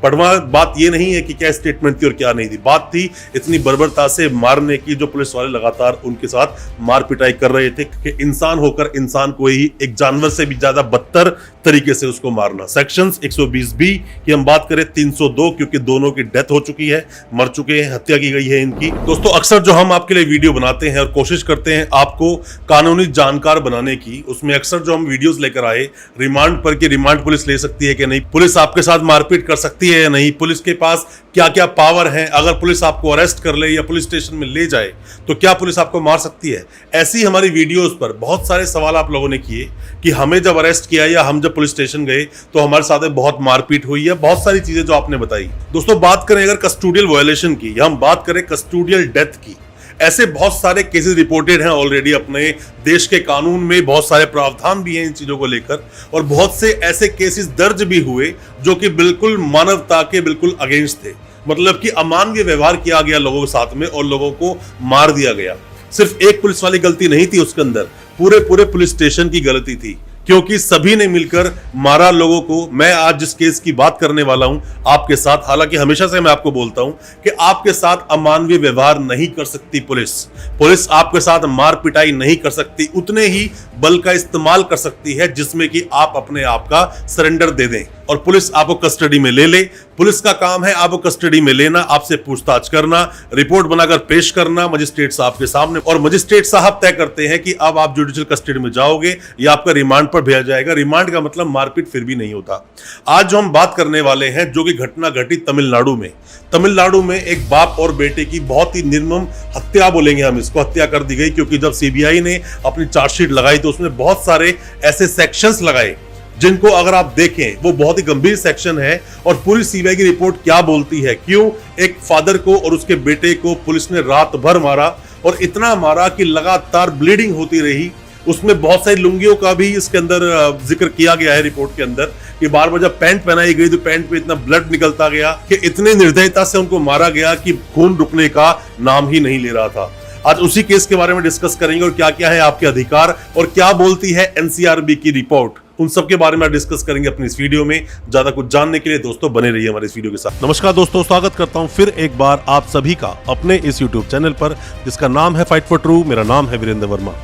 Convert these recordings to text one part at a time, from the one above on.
पर वहां बात ये नहीं है कि क्या स्टेटमेंट थी और क्या नहीं थी। बात थी इतनी बर्बरता से मारने की, जो पुलिस वाले लगातार उनके साथ मार पिटाई कर रहे थे कि इंसान होकर इंसान को ही एक जानवर से भी ज्यादा बदतर तरीके से उसको मारना। सेक्शंस 120 बी की हम बात करें, 302 क्योंकि दोनों की डेथ हो चुकी है, मर चुके हैं, हत्या की गई है इनकी। दोस्तों अक्सर जो हम आपके लिए वीडियो बनाते हैं और कोशिश करते हैं आपको कानूनी जानकार बनाने की, उसमें अक्सर जो हम वीडियोस लेकर आए रिमांड पर कि रिमांड पुलिस ले सकती है कि नहीं, पुलिस आपके साथ मारपीट कर सकती है या नहीं, पुलिस के पास क्या क्या पावर है, अगर पुलिस आपको अरेस्ट कर ले या पुलिस स्टेशन में ले जाए तो क्या पुलिस आपको मार सकती है। ऐसी हमारी वीडियोस पर बहुत सारे सवाल आप लोगों ने किए कि हमें जब अरेस्ट किया या हम जब पुलिस स्टेशन गए तो हमारे साथ बहुत मारपीट हुई है, बहुत सारी चीजें जो आपने बताई। दोस्तों बात करें अगर कस्टोडियल वायलेशन की या हम बात करें कस्टोडियल डेथ की, ऐसे बहुत सारे केसेस रिपोर्टेड हैं ऑलरेडी अपने देश के कानून में, बहुत सारे प्रावधान भी हैं इन चीजों को लेकर, और बहुत से ऐसे केसेस दर्ज भी हुए जो कि बिल्कुल मानवता के बिल्कुल अगेंस्ट थे। मतलब कि अमानवीय व्यवहार किया गया लोगों के साथ में और लोगों को मार दिया गया। सिर्फ एक पुलिस वाली गलती नहीं थी उसके अंदर, पूरे पुलिस स्टेशन की गलती थी, क्योंकि सभी ने मिलकर मारा लोगों को। मैं आज जिस केस की बात करने वाला हूं आपके साथ, हालांकि हमेशा से मैं आपको बोलता हूं कि आपके साथ अमानवीय व्यवहार नहीं कर सकती पुलिस आपके साथ मार पिटाई नहीं कर सकती, उतने ही बल का इस्तेमाल कर सकती है जिसमें कि आप अपने आप का सरेंडर दे दें और पुलिस आपको कस्टडी में ले ले। पुलिस का काम है आपको कस्टडी में लेना, आपसे पूछताछ करना, रिपोर्ट बनाकर पेश करना मजिस्ट्रेट साहब के सामने, और मजिस्ट्रेट साहब तय करते हैं कि अब आप जुडिशियल कस्टडी में जाओगे या आपका रिमांड पर भेजा जाएगा। रिमांड का मतलब मारपीट फिर भी नहीं होता। आज जो हम बात करने वाले हैं जो कि घटना घटी तमिलनाडु में एक बाप और बेटे की बहुत ही निर्मम हत्या बोलेंगे हम इसको, हत्या कर दी गई, क्योंकि जब सीबीआई ने अपनी चार्जशीट लगाई तो उसमें बहुत सारे ऐसे सेक्शंस लगाए जिनको अगर आप देखें वो बहुत ही गंभीर सेक्शन है। और पूरी सीबीआई की रिपोर्ट क्या बोलती है, क्यों एक फादर को और उसके बेटे को पुलिस ने रात भर मारा और इतना मारा कि लगातार ब्लीडिंग होती रही। उसमें बहुत सारी लुंगियों का भी इसके अंदर जिक्र किया गया है रिपोर्ट के अंदर कि बार बार जब पैंट पहनाई गई तो पैंट पे इतना ब्लड निकलता गया कि इतने निर्दयता से उनको मारा गया कि खून रुकने का नाम ही नहीं ले रहा था। आज उसी केस के बारे में डिस्कस करेंगे और क्या क्या है आपके अधिकार और क्या बोलती है एनसीआरबी की रिपोर्ट, उन सब के बारे में डिस्कस करेंगे अपनी इस वीडियो में। ज्यादा कुछ जानने के लिए दोस्तों बने रहिए हमारे इस वीडियो के साथ। नमस्कार दोस्तों, स्वागत करता हूं फिर एक बार आप सभी का अपने इस यूट्यूब चैनल पर जिसका नाम है फाइट फॉर ट्रू। मेरा नाम है वीरेंद्र वर्मा।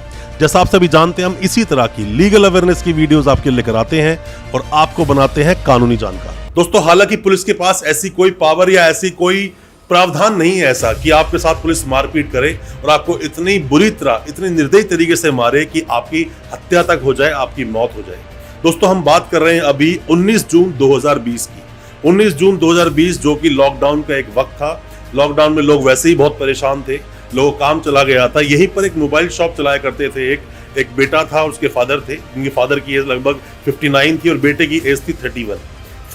जैसा आप सभी जानते हैं हम इसी तरह की लीगल अवेयरनेस की वीडियोस आपके लेकर आते हैं और आपको बनाते हैं कानूनी जानकार। दोस्तों हालांकि पुलिस के पास ऐसी कोई पावर या ऐसी कोई प्रावधान नहीं है ऐसा कि आपके साथ पुलिस मारपीट करे और आपको इतनी बुरी तरह, इतनी निर्दयी तरीके से मारे कि आपकी हत्या तक हो जाए, आपकी मौत हो जाए। दोस्तों हम बात कर रहे हैं अभी 19 जून 2020 की। 19 जून 2020 जो कि लॉकडाउन का एक वक्त था। लॉकडाउन में लोग वैसे ही बहुत परेशान थे, लोगों काम चला गया था। यहीं पर एक मोबाइल शॉप चलाया करते थे, एक बेटा था और उसके फादर थे, जिनके फादर की एज लगभग 59 थी और बेटे की एज थी 31।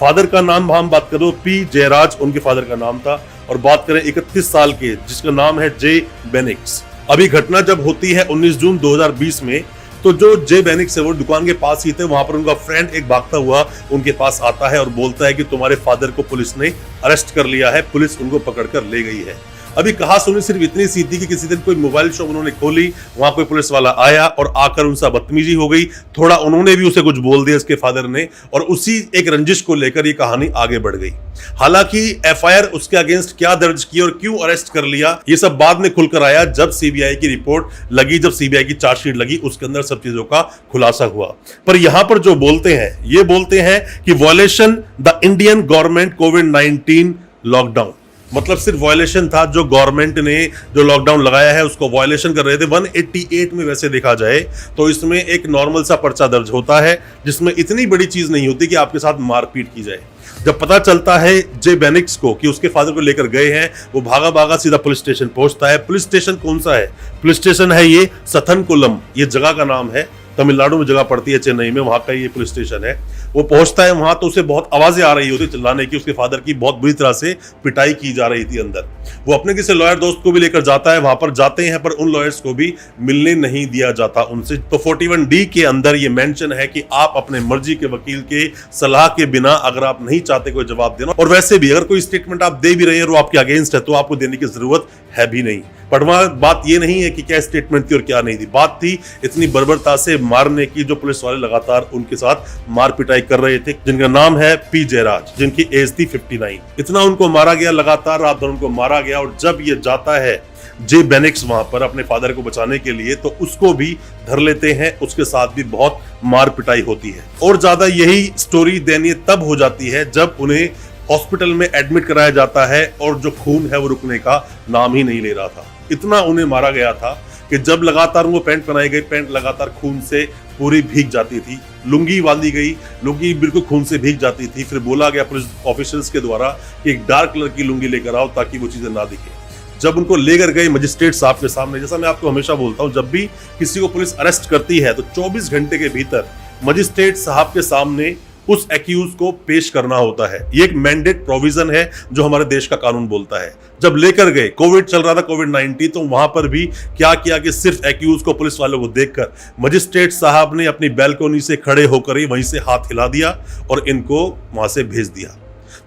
फादर का नाम हम बात करो पी जयराज उनके फादर का नाम था, और बात करें 31 साल के जिसका नाम है जे बेनिक्स। अभी घटना जब होती है 19 जून 2020 में, तो जो जे बेनिक्स है वो दुकान के पास ही थे। वहां पर उनका फ्रेंड एक भागता हुआ उनके पास आता है और बोलता है कि तुम्हारे फादर को पुलिस ने अरेस्ट कर लिया है, पुलिस उनको पकड़कर ले गई है। अभी कहा सुनी सिर्फ इतनी सी थी कि किसी दिन कोई मोबाइल शॉप उन्होंने खोली, वहां कोई पुलिस वाला आया और आकर उनसे बदतमीजी हो गई। थोड़ा उन्होंने भी उसे कुछ बोल दिया उसके फादर ने, और उसी एक रंजिश को लेकर ये कहानी आगे बढ़ गई। हालांकि एफआईआर उसके अगेंस्ट क्या दर्ज की और क्यों अरेस्ट कर लिया, ये सब बाद में खुलकर आया जब सीबीआई की रिपोर्ट लगी, जब सीबीआई की चार्जशीट लगी, उसके अंदर सब चीजों का खुलासा हुआ। पर यहां पर जो बोलते हैं ये बोलते हैं कि violation the Indian government covid lockdown, मतलब सिर्फ वायलेशन था जो गवर्नमेंट ने जो लॉकडाउन लगाया है उसको वायलेशन कर रहे थे। 188 में वैसे देखा जाए तो इसमें एक नॉर्मल सा पर्चा दर्ज होता है जिसमें इतनी बड़ी चीज नहीं होती कि आपके साथ मारपीट की जाए। जब पता चलता है जे बेनिक्स को कि उसके फादर को लेकर गए हैं, वो भागा भागा सीधा पुलिस स्टेशन पहुंचता है। पुलिस स्टेशन कौन सा है? पुलिस स्टेशन है ये सथनकुलम, ये जगह का नाम है, तमिलनाडु में जगह पड़ती है, चेन्नई में, वहां का ये पुलिस स्टेशन है। वो पहुंचता है वहां तो उसे बहुत आवाजें आ रही होती चिल्लाने की, उसके फादर की बहुत बुरी तरह से पिटाई की जा रही थी अंदर। वो अपने किसी लॉयर दोस्त को भी लेकर जाता है, वहां पर जाते हैं पर उन लॉयर्स को भी मिलने नहीं दिया जाता उनसे। तो 41D के अंदर ये मेंशन है कि आप अपने मर्जी के वकील के सलाह के बिना अगर आप नहीं चाहते कोई जवाब देना, और वैसे भी अगर कोई स्टेटमेंट आप दे भी रहे हैं और वो आपके अगेंस्ट है तो आपको देने की जरूरत है भी नहीं। पर वहां बात ये नहीं है कि क्या स्टेटमेंट थी और क्या नहीं थी। बात थी इतनी बर्बरता से मारने की जो पुलिस वाले लगातार उनके साथ मार पिटाई पिटाई कर रहे थे, जिनका नाम है पी जयराज, जिनकी एज थी 59। इतना उनको मारा गया, लगातार रात भर उनको मारा गया। और जब ये जाता है जे बेनिक्स वहां पर अपने फादर को बचाने के लिए, तो उसको भी धर लेते हैं, उसके साथ भी बहुत मार पिटाई होती है। और ज्यादा यही स्टोरी दयनीय तब हो जाती है जब उन्हें हॉस्पिटल में एडमिट कराया जाता है और जो खून है वो रुकने का नाम ही नहीं ले रहा था। इतना उन्हें मारा गया था कि जब लगातार उनको पैंट पहनाई गई, पैंट लगातार खून से पूरी भीग जाती थी, लुंगी बांधी गई, लुंगी बिल्कुल खून से भीग जाती थी। फिर बोला गया पुलिस ऑफिशियल्स के द्वारा कि एक डार्क कलर की लुंगी लेकर आओ ताकि वो चीजें ना दिखे। जब उनको लेकर गए मजिस्ट्रेट साहब के सामने, जैसा मैं आपको हमेशा बोलता हूं, जब भी किसी को पुलिस अरेस्ट करती है तो 24 घंटे के भीतर मजिस्ट्रेट साहब के सामने उस एक्यूज को पेश करना होता है। ये एक मैंडेट प्रोविजन है जो हमारे देश का कानून बोलता है। जब लेकर गए, कोविड चल रहा था, कोविड-19, तो वहां पर भी क्या किया कि सिर्फ एक्यूज को, पुलिस वालों को देखकर मजिस्ट्रेट साहब ने अपनी बैल्कोनी से खड़े होकर ही वहीं से हाथ हिला दिया और इनको वहां से भेज दिया।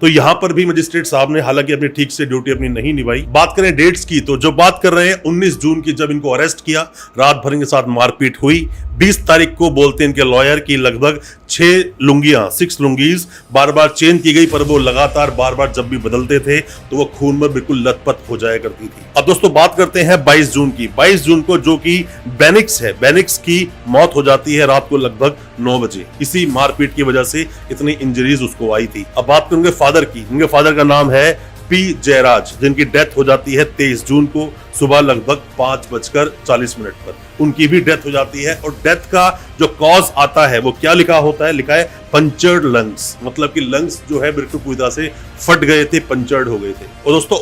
तो यहां पर भी मजिस्ट्रेट साहब ने हालांकि अपनी ठीक से ड्यूटी अपनी नहीं निभाई। बात करें डेट्स की, तो जो बात कर रहे हैं 19 जून की, जब इनको अरेस्ट किया, रात भर इनके साथ मारपीट हुई। 20 तारीख को बोलते हैं इनके लॉयर की लगभग 6 लुंगीज बार बार चेंज की गई, पर वो लगातार बार बार जब भी बदलते थे तो वो खून में बिल्कुल लथपथ हो जाया करती थी। अब दोस्तों बात करते हैं 22 जून की। 22 जून को जो कि बेनिक्स है, बेनिक्स की मौत हो जाती है रात को लगभग 9 बजे। इसी मारपीट की वजह से इतनी इंजरीज उसको आई थी। अब बात करूंगे फादर की। उनके फादर का नाम है पी जयराज, जिनकी डेथ हो जाती है 23 जून को सुबह लगभग 5:40 पर। उनकी भी डेथ हो जाती है। और डेथ का जो कॉज आता है वो क्या लिखा होता है, लिखा है पंचर्ड लंग्स, मतलब कि लंग्स जो है बिल्कुल पूरी तरह से फट गए थे, पंचर्ड हो गए थे। और दोस्तों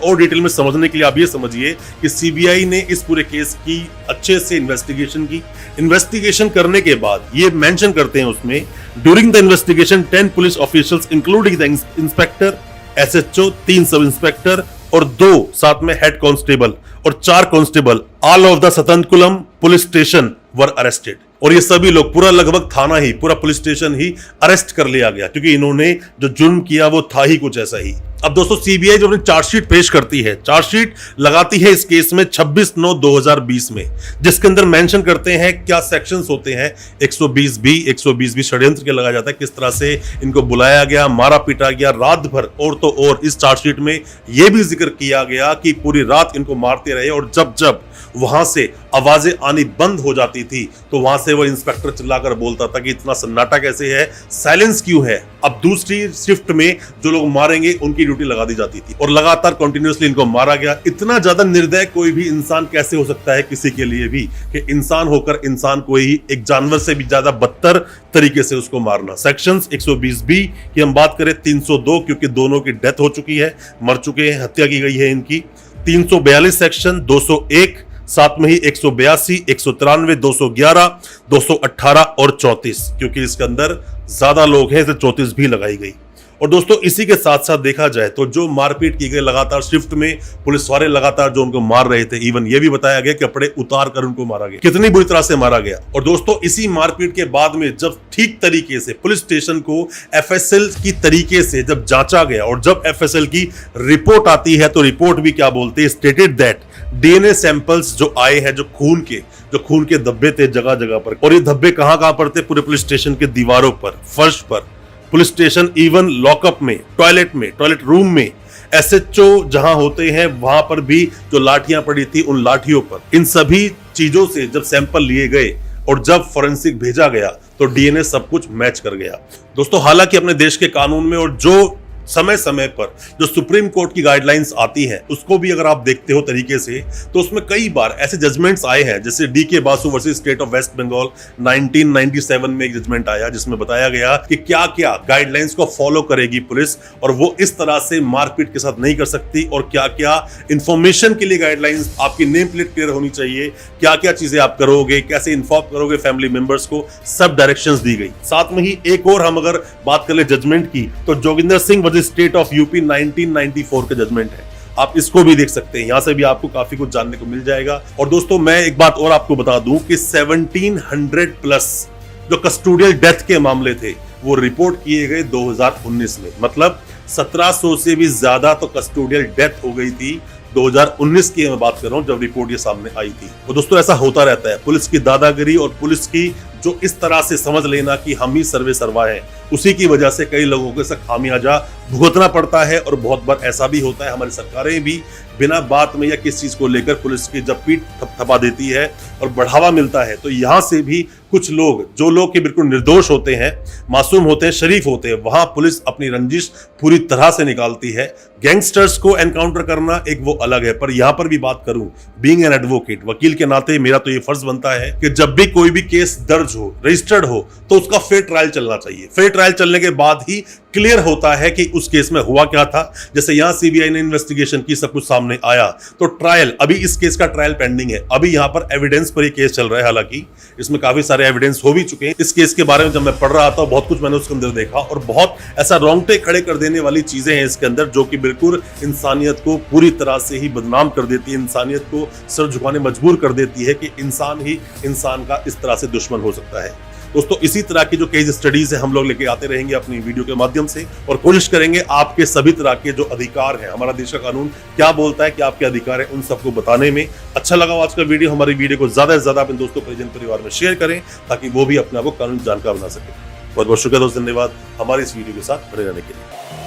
और डिटेल में समझने के लिए आप ये समझिए कि सीबीआई ने इस पूरे केस की अच्छे से इन्वेस्टिगेशन की। इन्वेस्टिगेशन करने के बाद ये मेंशन करते हैं उसमें, during the investigation 10 police officials including the inspector, SHO, 3 sub inspector और 2 साथ में हेड कांस्टेबल और 4 constable all of the Sathankulam police station were arrested. और ये सभी लोग, पूरा लगभग थाना ही, पूरा पुलिस स्टेशन ही अरेस्ट कर लिया गया, क्योंकि इन्होंने जो जुर्म किया वो था ही कुछ ऐसा ही। अब दोस्तों सीबीआई जो अपनी चार्जशीट पेश करती है, चार्जशीट लगाती है इस केस में 26/9/2020 में, जिसके अंदर मेंशन करते हैं क्या सेक्शंस होते हैं। 120 षड्यंत्र के लगाया जाता है, किस तरह से इनको बुलाया गया, मारा पीटा गया रात भर। और इस चार्जशीट में यह भी जिक्र किया गया कि पूरी रात इनको मारते रहे, और जब जब वहां से आवाजें आनी बंद हो जाती थी तो वहां से वो इंस्पेक्टर चिल्लाकर बोलता था कि इतना सन्नाटा कैसे है, साइलेंस क्यों है। अब दूसरी शिफ्ट में जो लोग मारेंगे उनकी ड्यूटी लगा दी जाती थी और लगातार कंटिन्यूअसली इनको मारा गया। इतना ज्यादा निर्दय कोई भी इंसान कैसे हो सकता है किसी के लिए भी, कि इंसान होकर इंसान को ही एक जानवर से भी ज्यादा बदतर तरीके से उसको मारना। सेक्शंस 120B की हम बात करें, 302 क्योंकि दोनों की डेथ हो चुकी है, मर चुके हैं, हत्या की गई है इनकी। 342 सेक्शन, 201, साथ में ही 182, 193, 211, 218 और 34, क्योंकि इसके अंदर ज्यादा लोग हैं, तो 34 भी लगाई गई। और दोस्तों इसी के साथ साथ देखा जाए तो जो मारपीट की गई लगातार शिफ्ट में, पुलिस वाले लगातार जो उनको मार रहे थे, इवन ये भी बताया गया कपड़े उतार कर उनको मारा गया, कितनी बुरी तरह से मारा गया। और दोस्तों इसी मारपीट के बाद में जब ठीक तरीके से पुलिस स्टेशन को एफएसएल की तरीके से जब जांचा गया और जब एफएसएल की रिपोर्ट आती है, तो रिपोर्ट भी क्या बोलते हैं, स्टेटेड दैट डीएनए सैंपल्स जो आए हैं, जो खून के धब्बे थे जगह जगह पर, और ये धब्बे कहां पर थे, पूरे पुलिस स्टेशन के दीवारों पर, फर्श पर, पुलिस स्टेशन इवन लॉकअप में, टॉयलेट रूम में, एसएचओ जहां होते हैं वहां पर भी जो लाठियां पड़ी थी उन लाठियों पर। इन सभी चीजों से जब सैंपल लिए गए और जब फॉरेंसिक भेजा गया तो डीएनए सब कुछ मैच कर गया। दोस्तों हालांकि अपने देश के कानून में और जो समय समय पर जो सुप्रीम कोर्ट की गाइडलाइंस आती है उसको भी अगर आप देखते हो तरीके से, तो उसमें कई बार ऐसे जजमेंट्स आए हैं, जैसे DK Basu versus state of West Bengal 1997 में एक जजमेंट आया जिसमें बताया गया कि क्या क्या गाइडलाइंस को फॉलो करेगी पुलिस और वो इस तरह से मारपीट के साथ नहीं कर सकती, और क्या क्या इंफॉर्मेशन के लिए गाइडलाइंस, आपकी नेम प्लेट क्लियर होनी चाहिए, क्या क्या चीजें आप करोगे, कैसे इन्फॉर्म करोगे फैमिली मेंबर्स को, सब डायरेक्शंस दी गई। साथ में ही एक और हम अगर बात कर ले जजमेंट की, तो Joginder Singh state of UP 1994 का जजमेंट है, आप इसको भी देख सकते हैं, यहां से भी आपको काफी कुछ जानने को मिल जाएगा। और दोस्तों मैं एक बात और आपको बता दूं कि 1700 प्लस जो कस्टोडियल डेथ के मामले थे वो रिपोर्ट किए गए 2019 में, मतलब 1700 से भी ज्यादा तो कस्टोडियल डेथ हो गई थी 2019 की मैं बात कर रहा हूं जब रिपोर्ट ये सामने आई थी। और दोस्तों ऐसा होता रहता है, पुलिस की दादागिरी और पुलिस की जो इस तरह से समझ लेना कि हम ही सर्वे सर्वा हैं, उसी की वजह से कई लोगों को इसका खामियाजा भुगतना पड़ता है। और बहुत बार ऐसा भी होता है, हमारी सरकारें भी बिना बात में या किस चीज को लेकर पुलिस की जब पीठ थपथपा देती है और बढ़ावा मिलता है, तो यहां से भी कुछ लोग, जो लोग के बिल्कुल निर्दोष होते हैं, मासूम होते हैं, शरीफ होते हैं, वहां पुलिस अपनी रंजिश पूरी तरह से निकालती है। गैंगस्टर्स को एनकाउंटर करना एक वो अलग है, पर यहां पर भी बात करूं, बीइंग एन एडवोकेट, वकील के नाते मेरा तो ये फर्ज बनता है कि जब भी कोई भी केस दर्ज हो, रजिस्टर्ड हो, तो उसका फेयर ट्रायल चलना चाहिए। फेयर ट्रायल चलने के बाद ही क्लियर होता है कि उस केस में हुआ क्या था। जैसे यहां सीबीआई ने इन्वेस्टिगेशन की, सब कुछ सामने आया, तो ट्रायल, अभी इस केस का ट्रायल पेंडिंग है, अभी यहां पर एविडेंस पर ही केस चल रहा है। हालांकि इसमें काफी सारे एविडेंस हो भी चुके हैं। इस केस के बारे में जब मैं पढ़ रहा था, बहुत कुछ मैंने उसके अंदर देखा और बहुत ऐसा रोंगटे खड़े कर देने वाली चीजें हैं इसके अंदर, जो कि बिल्कुल इंसानियत को पूरी तरह से ही बदनाम कर देती है, इंसानियत को सर झुकाने मजबूर कर देती है कि इंसान ही इंसान का इस तरह से दुश्मन हो सकता है। दोस्तों, इसी तरह की जो केस स्टडीज है हम लोग लेके आते रहेंगे अपनी वीडियो के माध्यम से, और कोशिश करेंगे आपके सभी तरह के जो अधिकार हैं, हमारा देश का कानून क्या बोलता है, क्या आपके अधिकार है, उन सबको बताने में। अच्छा लगा आज का वीडियो, हमारी वीडियो को ज्यादा से ज्यादा अपने दोस्तों, परिजन, परिवार में शेयर करें, ताकि वो भी अपने आप को कानून जानकार बना सके। बहुत बहुत शुक्रिया दोस्त, धन्यवाद हमारे इस वीडियो के साथ बने रहने के लिए।